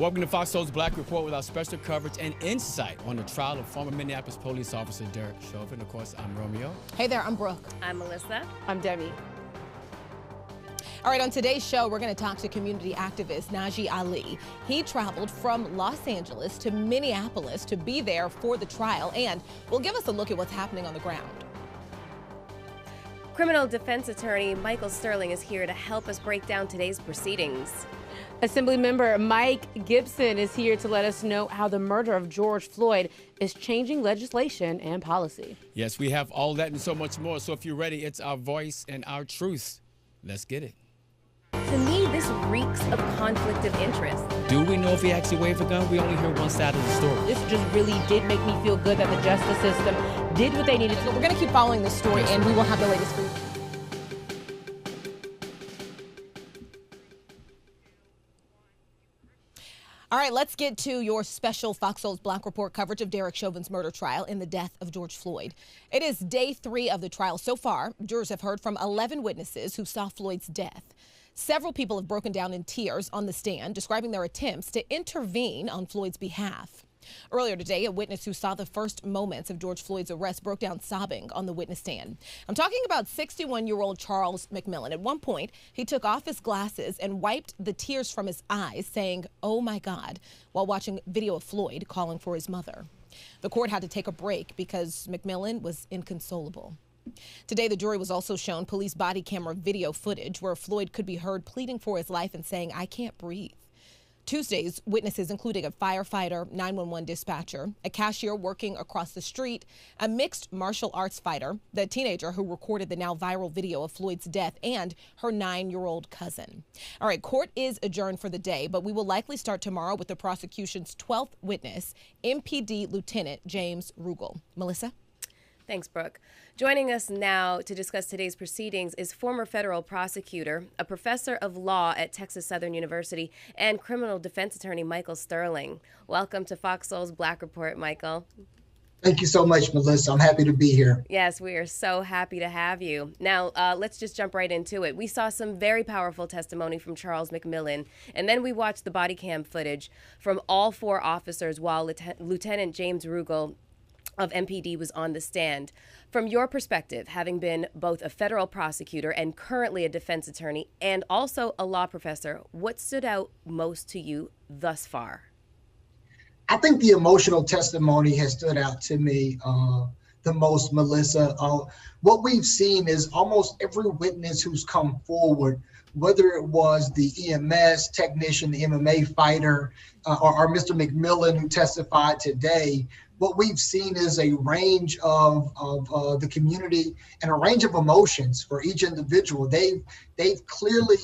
Welcome to FOXSOUL's Black Report with our special coverage and insight on the trial of former Minneapolis police officer Derek Chauvin. Of course, I'm Romeo. Hey there, I'm Brooke. I'm Melissa. I'm Debbie. All right, on today's show, we're going to talk to community activist Najee Ali. He traveled from Los Angeles to Minneapolis to be there for the trial, and will give us a look at what's happening on the ground. Criminal defense attorney Michael Sterling is here to help us break down today's proceedings. Assemblymember Mike Gibson is here to let us know how the murder of George Floyd is changing legislation and policy. Yes, we have all that and so much more. So if you're ready, it's our voice and our truth. Let's get it. To me, this reeks of conflict of interest. Do we know if he actually waved a gun? We only hear one side of the story. This just really did make me feel good that the justice system did what they needed to. We're going to keep following this story, and we will have the latest for you. All right, let's get to your special FOXSOUL's Black Report coverage of Derek Chauvin's murder trial in the death of George Floyd. It is day 3 of the trial. So far, jurors have heard from 11 witnesses who saw Floyd's death. Several people have broken down in tears on the stand, describing their attempts to intervene on Floyd's behalf. Earlier today, a witness who saw the first moments of George Floyd's arrest broke down sobbing on the witness stand. I'm talking about 61-year-old Charles McMillan. At one point, he took off his glasses and wiped the tears from his eyes, saying, "Oh my God," while watching video of Floyd calling for his mother. The court had to take a break because McMillan was inconsolable. Today, the jury was also shown police body camera video footage where Floyd could be heard pleading for his life and saying, "I can't breathe." Tuesday's witnesses including a firefighter, 911 dispatcher, a cashier working across the street, a mixed martial arts fighter, the teenager who recorded the now viral video of Floyd's death, and her 9-year-old cousin. All right, court is adjourned for the day, but we will likely start tomorrow with the prosecution's 12th witness, MPD Lieutenant James Rugel. Melissa? Thanks, Brooke. Joining us now to discuss today's proceedings is former federal prosecutor, a professor of law at Texas Southern University, and criminal defense attorney Michael Sterling. Welcome to FOXSOUL's Black Report, Michael. Thank you so much, Melissa. I'm happy to be here. Yes, we are so happy to have you. Now, let's just jump right into it. We saw some very powerful testimony from Charles McMillan, and then we watched the body cam footage from all 4 officers while Lieutenant James Rugel of MPD was on the stand. From your perspective, having been both a federal prosecutor and currently a defense attorney and also a law professor, what stood out most to you thus far? I think the emotional testimony has stood out to me the most, Melissa. What we've seen is almost every witness who's come forward, whether it was the EMS technician, the MMA fighter, or Mr. McMillan who testified today, what we've seen is a range of the community and a range of emotions for each individual. They've clearly,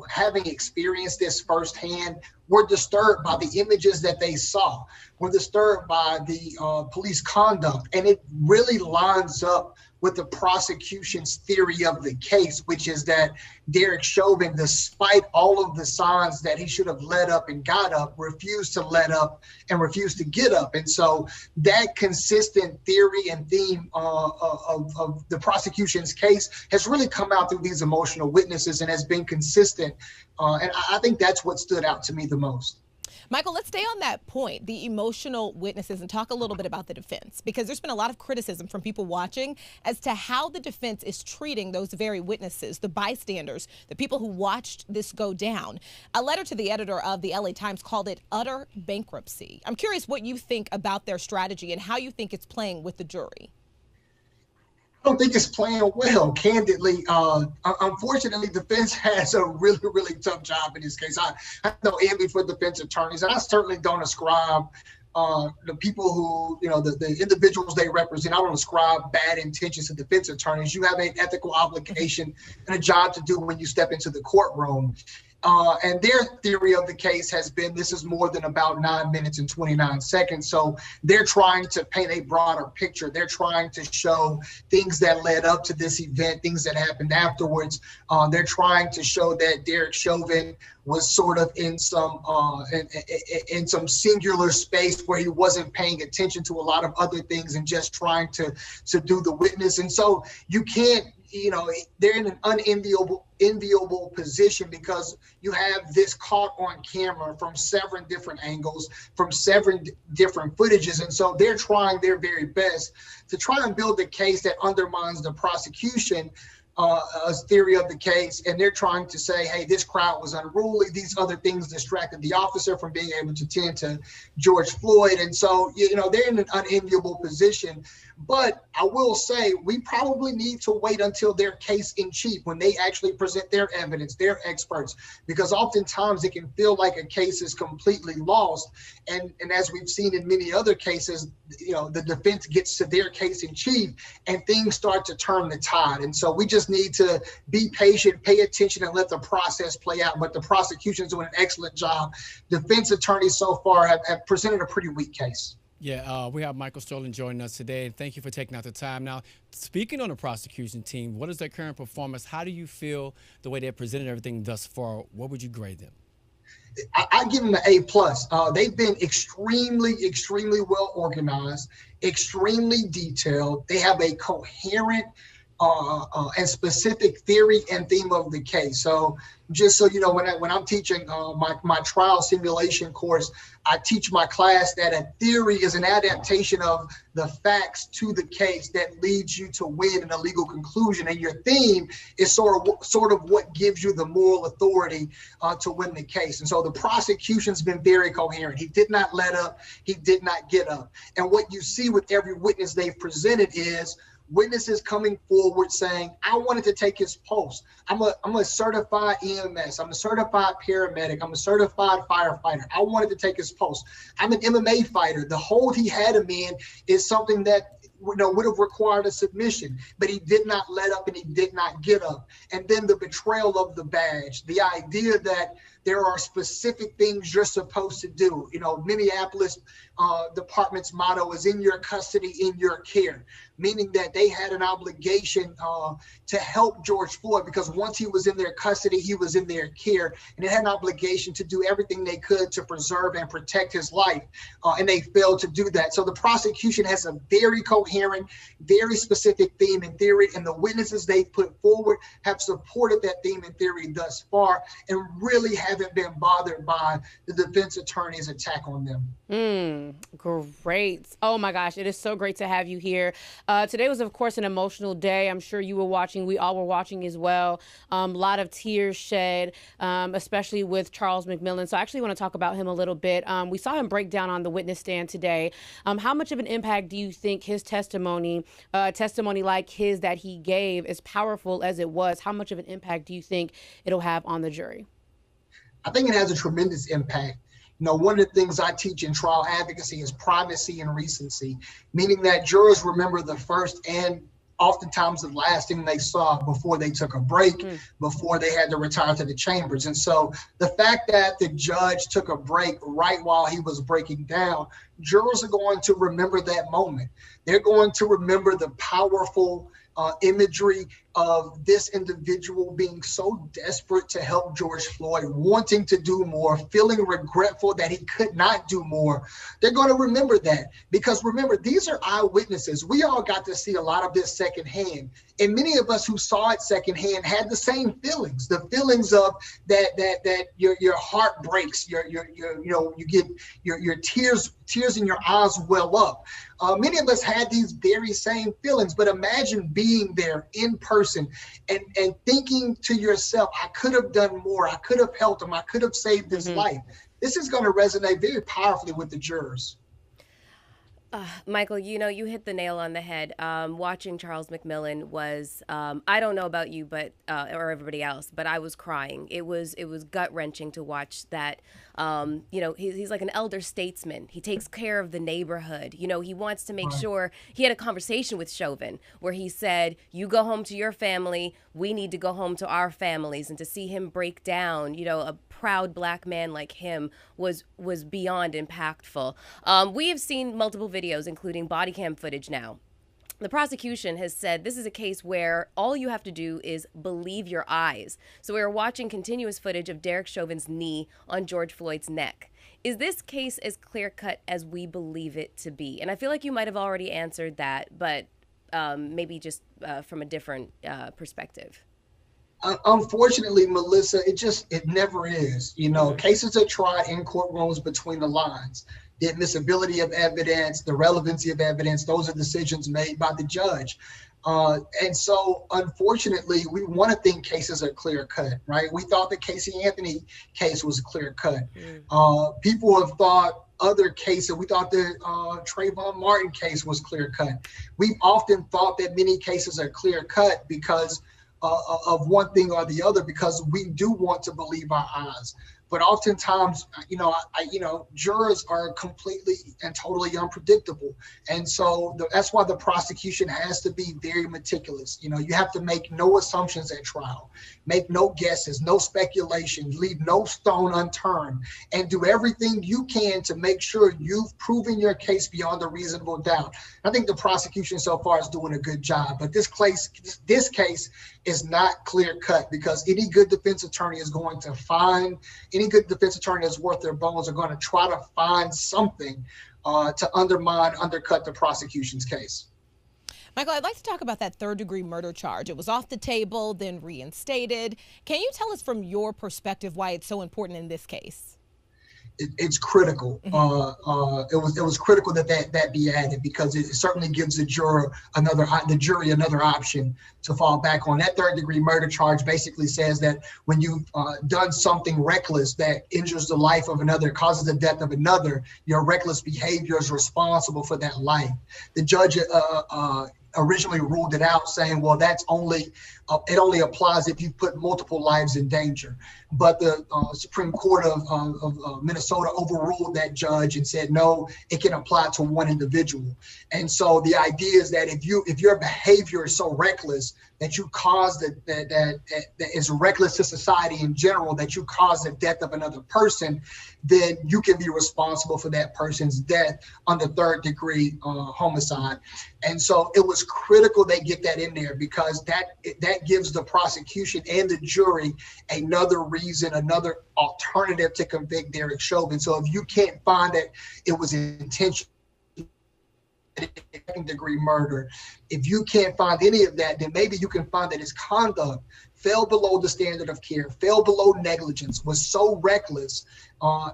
having experienced this firsthand, were disturbed by the images that they saw, were disturbed by the police conduct, and it really lines up with the prosecution's theory of the case, which is that Derek Chauvin, despite all of the signs that he should have let up and got up, refused to let up and refused to get up. And so that consistent theory and theme of the prosecution's case has really come out through these emotional witnesses and has been consistent. And I think that's what stood out to me the most. Michael, let's stay on that point, the emotional witnesses, and talk a little bit about the defense, because there's been a lot of criticism from people watching as to how the defense is treating those very witnesses, the bystanders, the people who watched this go down. A letter to the editor of the LA Times called it utter bankruptcy. I'm curious what you think about their strategy and how you think it's playing with the jury. I don't think it's playing well, candidly. Unfortunately, defense has a really, really tough job in this case. I have no envy for defense attorneys, and I certainly don't ascribe the people who, the individuals they represent, I don't ascribe bad intentions to defense attorneys. You have an ethical obligation and a job to do when you step into the courtroom. And their theory of the case has been this is more than about 9 minutes and 29 seconds. So they're trying to paint a broader picture. They're trying to show things that led up to this event, things that happened afterwards. They're trying to show that Derek Chauvin was sort of in some singular space where he wasn't paying attention to a lot of other things and just trying to do the witness. And so you can't they're in an enviable position because you have this caught on camera from 7 different angles, from 7 different footages. And so they're trying their very best to try and build a case that undermines the prosecution theory of the case, and they're trying to say, hey, this crowd was unruly, these other things distracted the officer from being able to tend to George Floyd. And so, they're in an unenviable position. But I will say we probably need to wait until their case in chief, when they actually present their evidence, their experts, because oftentimes it can feel like a case is completely lost. And as we've seen in many other cases, the defense gets to their case in chief and things start to turn the tide. And so we just need to be patient, pay attention, and let the process play out. But the prosecution is doing an excellent job. Defense attorneys so far have presented a pretty weak case. Yeah, we have Michael Sterling joining us today. Thank you for taking out the time. Now, speaking on the prosecution team, what is their current performance? How do you feel the way they presented everything thus far? What would you grade them? I give them an A+. They've been extremely well organized, extremely detailed. They have a coherent and specific theory and theme of the case. So just so you know, when I'm teaching my trial simulation course, I teach my class that a theory is an adaptation of the facts to the case that leads you to win in a legal conclusion, and your theme is sort of what gives you the moral authority to win the case. And so the prosecution's been very coherent. He did not let up. He did not get up. And what you see with every witness they've presented is witnesses coming forward saying, I wanted to take his pulse. I'm a certified EMS. I'm a certified paramedic. I'm a certified firefighter. I wanted to take his pulse. I'm an MMA fighter. The hold he had him in is something that would have required a submission, but he did not let up and he did not get up. And then the betrayal of the badge, the idea that there are specific things you're supposed to do. Minneapolis department's motto is in your custody, in your care, meaning that they had an obligation to help George Floyd, because once he was in their custody, he was in their care, and they had an obligation to do everything they could to preserve and protect his life, and they failed to do that. So the prosecution has a very coherent, very specific theme and theory, and the witnesses they put forward have supported that theme and theory thus far and really haven't been bothered by the defense attorney's attack on them. Great. Oh my gosh, it is so great to have you here. Today was, of course, an emotional day. I'm sure you were watching. We all were watching as well. A lot of tears shed, especially with Charles McMillan. So I actually want to talk about him a little bit. We saw him break down on the witness stand today. How much of an impact do you think his testimony like his that he gave, as powerful as it was, how much of an impact do you think it'll have on the jury? I think it has a tremendous impact. One of the things I teach in trial advocacy is primacy and recency, meaning that jurors remember the first and oftentimes the last thing they saw before they took a break, before they had to retire to the chambers. And so the fact that the judge took a break right while he was breaking down, jurors are going to remember that moment. They're going to remember the powerful imagery of this individual being so desperate to help George Floyd, wanting to do more, feeling regretful that he could not do more. They're going to remember that, because remember, these are eyewitnesses. We all got to see a lot of this secondhand, and many of us who saw it secondhand had the same feelings, the feelings of that your heart breaks, you get your tears in your eyes well up. Many of us had these very same feelings, but imagine being there in person and thinking to yourself, I could have done more. I could have helped him. I could have saved his life. This is going to resonate very powerfully with the jurors. Michael, you hit the nail on the head. Watching Charles McMillan was, I don't know about you, but or everybody else, but I was crying. It was gut-wrenching to watch that. He's like an elder statesman. He takes care of the neighborhood. He wants to make sure. He had a conversation with Chauvin where he said, you go home to your family, we need to go home to our families. And to see him break down, a proud black man like him was beyond impactful. We have seen multiple videos, including body cam footage now. The prosecution has said this is a case where all you have to do is believe your eyes. So we are watching continuous footage of Derek Chauvin's knee on George Floyd's neck. Is this case as clear-cut as we believe it to be? And I feel like you might have already answered that, but maybe just from a different perspective? Unfortunately, Melissa, it never is. You know, cases are tried in courtrooms between the lines. The admissibility of evidence, the relevancy of evidence, those are decisions made by the judge. And so, unfortunately, we want to think cases are clear cut, right? We thought the Casey Anthony case was clear cut. People have thought other cases. We thought the Trayvon Martin case was clear cut. We've often thought that many cases are clear cut because of one thing or the other, because we do want to believe our eyes. But oftentimes, jurors are completely and totally unpredictable. And so that's why the prosecution has to be very meticulous. You know, you have to make no assumptions at trial, make no guesses, no speculation, leave no stone unturned, and do everything you can to make sure you've proven your case beyond a reasonable doubt. I think the prosecution so far is doing a good job, but this case is not clear cut, because any good defense attorney is going to find, any good defense attorney that's worth their bones are going to try to find something to undercut the prosecution's case. Michael, I'd like to talk about that third-degree murder charge. It was off the table, then reinstated. Can you tell us from your perspective why it's so important in this case? It's critical. It was critical that be added, because it certainly gives the jury another option to fall back on. That third-degree murder charge basically says that when you've done something reckless that injures the life of another, causes the death of another, your reckless behavior is responsible for that life. The judge originally ruled it out, saying, well, it only applies if you put multiple lives in danger. But the Supreme Court of Minnesota overruled that judge and said, no, it can apply to one individual. And so the idea is that if your behavior is so reckless that you cause that is reckless to society in general, that you cause the death of another person, then you can be responsible for that person's death under third-degree homicide. And so it was critical they get that in there, because that gives the prosecution and the jury another reason, another alternative to convict Derek Chauvin. So if you can't find that it was intentional second-degree murder, if you can't find any of that, then maybe you can find that his conduct fell below the standard of care, fell below negligence, was so reckless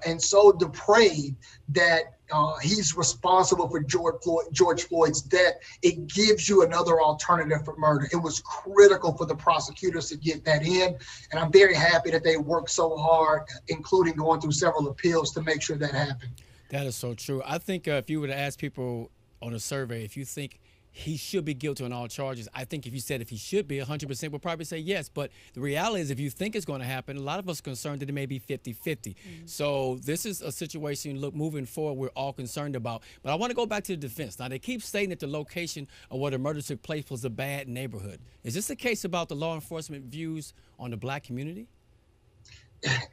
and so depraved that he's responsible for George Floyd's death. It gives you another alternative for murder. It was critical for the prosecutors to get that in, and I'm very happy that they worked so hard, including going through several appeals, to make sure that happened. That is so true. I think if you were to ask people on a survey if you think he should be guilty on all charges, I think if you said if he should be, 100% would probably say yes. But the reality is, if you think it's going to happen, a lot of us are concerned that it may be 50-50. So this is a situation, look, moving forward, we're all concerned about. But I want to go back to the defense. Now, they keep stating that the location of where the murder took place was a bad neighborhood. Is this the case about the law enforcement views on the black community?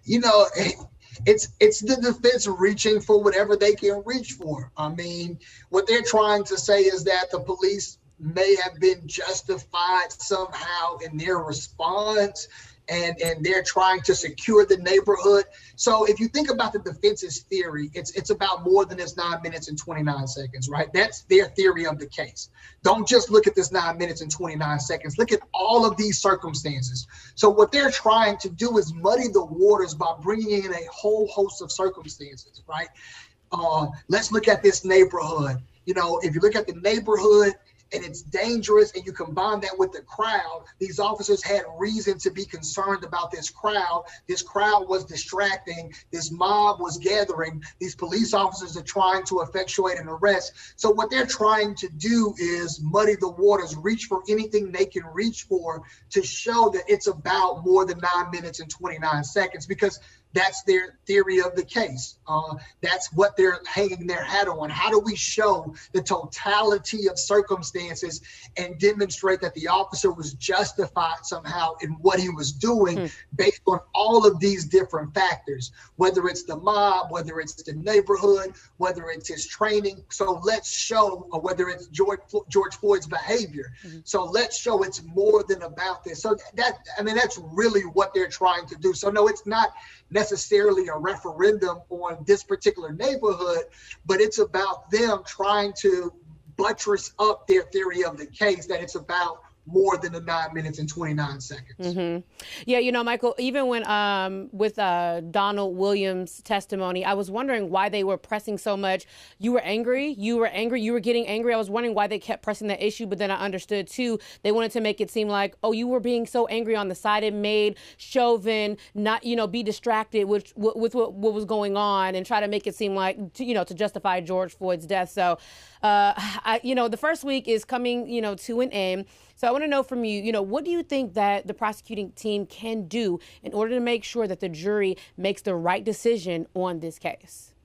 You know, it's the defense reaching for whatever they can reach for. I mean, what they're trying to say is that the police may have been justified somehow in their response, and they're trying to secure the neighborhood. So if you think about the defense's theory, it's about more than this 9 minutes and 29 seconds, right? That's their theory of the case. Don't just look at this 9 minutes and 29 seconds. Look at all of these circumstances. So what they're trying to do is muddy the waters by bringing in a whole host of circumstances, right? Let's look at this neighborhood. You know, if you look at the neighborhood, and it's dangerous, and you combine that with the crowd, these officers had reason to be concerned about this crowd. This crowd was distracting. This mob was gathering. These police officers are trying to effectuate an arrest. So what they're trying to do is muddy the waters, reach for anything they can reach for to show that it's about more than 9 minutes and 29 seconds, because that's their theory of the case. That's what they're hanging their hat on. How do we show the totality of circumstances and demonstrate that the officer was justified somehow in what he was doing based on all of these different factors, whether it's the mob, whether it's the neighborhood, whether it's his training. So let's show, or whether it's George Floyd's behavior. So let's show it's more than about this. So that's really what they're trying to do. So no, it's not necessarily a referendum on this particular neighborhood, but it's about them trying to buttress up their theory of the case that it's about more than the 9 minutes and 29 seconds. Mm-hmm. Yeah, you know, Michael, even when with Donald Williams' testimony, I was wondering why they were pressing so much. You were angry. You were getting angry. I was wondering why they kept pressing that issue. But then I understood, too, they wanted to make it seem like, oh, you were being so angry on the side. It made Chauvin not, be distracted with what was going on and try to make it seem like, to justify George Floyd's death. So, the first week is coming, to an end. So I want to know from you, what do you think that the prosecuting team can do in order to make sure that the jury makes the right decision on this case?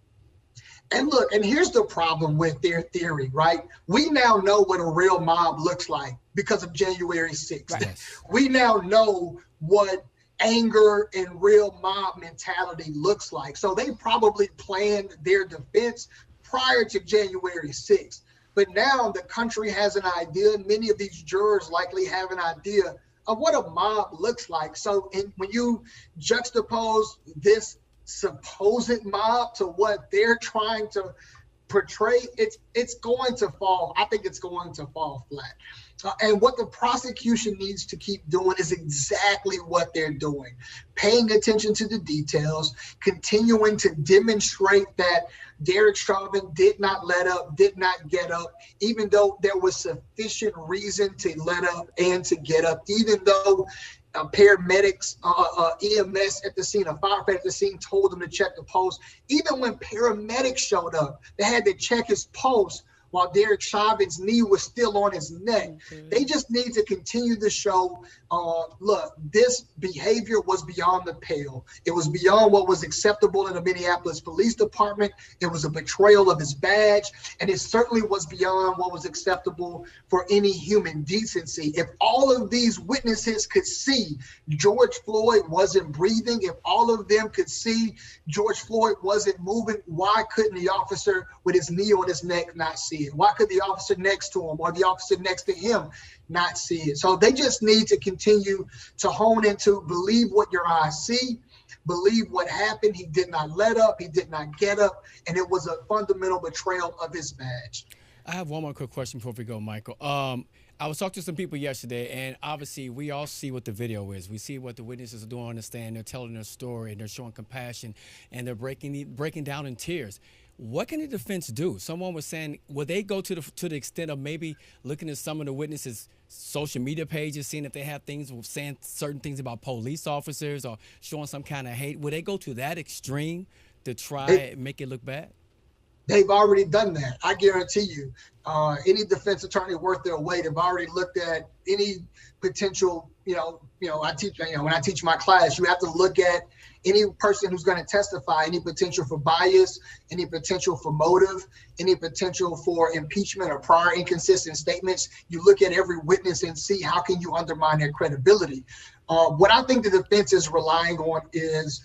And look, and here's the problem with their theory, right? We now know what a real mob looks like because of January 6th. Right. We now know what anger and real mob mentality looks like. So they probably planned their defense prior to January 6th. But now the country has an idea. Many of these jurors likely have an idea of what a mob looks like. So when you juxtapose this supposed mob to what they're trying to portray, it's going to fall. I think it's going to fall flat. And what the prosecution needs to keep doing is exactly what they're doing, paying attention to the details, continuing to demonstrate that Derek Chauvin did not let up, did not get up, even though there was sufficient reason to let up and to get up, even though paramedics, EMS at the scene, a firefighter at the scene told them to check the pulse. Even when paramedics showed up, they had to check his pulse while Derek Chauvin's knee was still on his neck. Mm-hmm. They just need to continue to show, look, this behavior was beyond the pale. It was beyond what was acceptable in the Minneapolis Police Department. It was a betrayal of his badge, and it certainly was beyond what was acceptable for any human decency. If all of these witnesses could see George Floyd wasn't breathing, if all of them could see George Floyd wasn't moving, why couldn't the officer with his knee on his neck not see it? Why could the officer next to him or the officer next to him not see it? So they just need to continue to hone into believe what your eyes see, believe what happened. He did not let up, he did not get up, and it was a fundamental betrayal of his badge. I have one more quick question before we go, Michael. I was talking to some people yesterday, and obviously we all see what the video is. We see what the witnesses are doing on the stand. They're telling their story, and they're showing compassion, and they're breaking down in tears. What can the defense do? Someone was saying, will they go to the extent of maybe looking at some of the witnesses' social media pages, seeing if they have things, saying certain things about police officers or showing some kind of hate? Would they go to that extreme to try and make it look bad? They've already done that. I guarantee you. Any defense attorney worth their weight have already looked at any potential, I teach, when I teach my class, you have to look at any person who's going to testify, any potential for bias, any potential for motive, any potential for impeachment or prior inconsistent statements. You look at every witness and see how can you undermine their credibility. What I think the defense is relying on is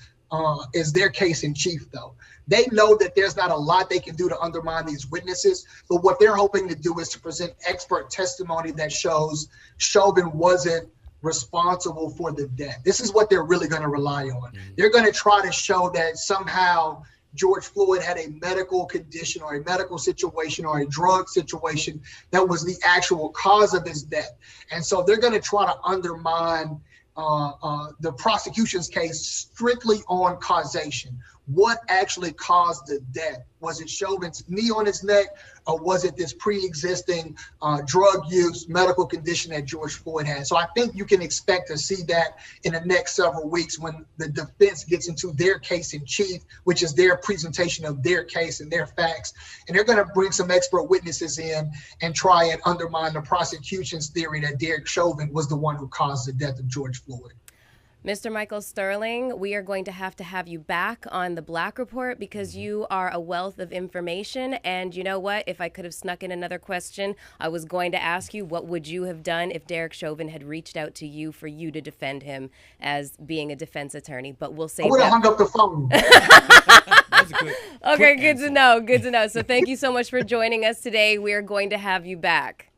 their case in chief, though. They know that there's not a lot they can do to undermine these witnesses, but what they're hoping to do is to present expert testimony that shows Chauvin wasn't responsible for the death. This is what they're really going to rely on. Mm-hmm. They're going to try to show that somehow George Floyd had a medical condition or a medical situation or a drug situation that was the actual cause of his death. And so they're going to try to undermine the prosecution's case strictly on causation. What actually caused the death? Was it Chauvin's knee on his neck, or was it this pre-existing drug use medical condition that George Floyd had? So I think you can expect to see that in the next several weeks when the defense gets into their case in chief, which is their presentation of their case and their facts. And they're going to bring some expert witnesses in and try and undermine the prosecution's theory that Derek Chauvin was the one who caused the death of George Floyd. Mr. Michael Sterling, we are going to have you back on the Black Report because you are a wealth of information. And you know what? If I could have snuck in another question, I was going to ask you, what would you have done if Derek Chauvin had reached out to you for you to defend him as being a defense attorney? But we'll save that. I would have hung up the phone. Okay, good to know. Good to know. So thank you so much for joining us today. We are going to have you back.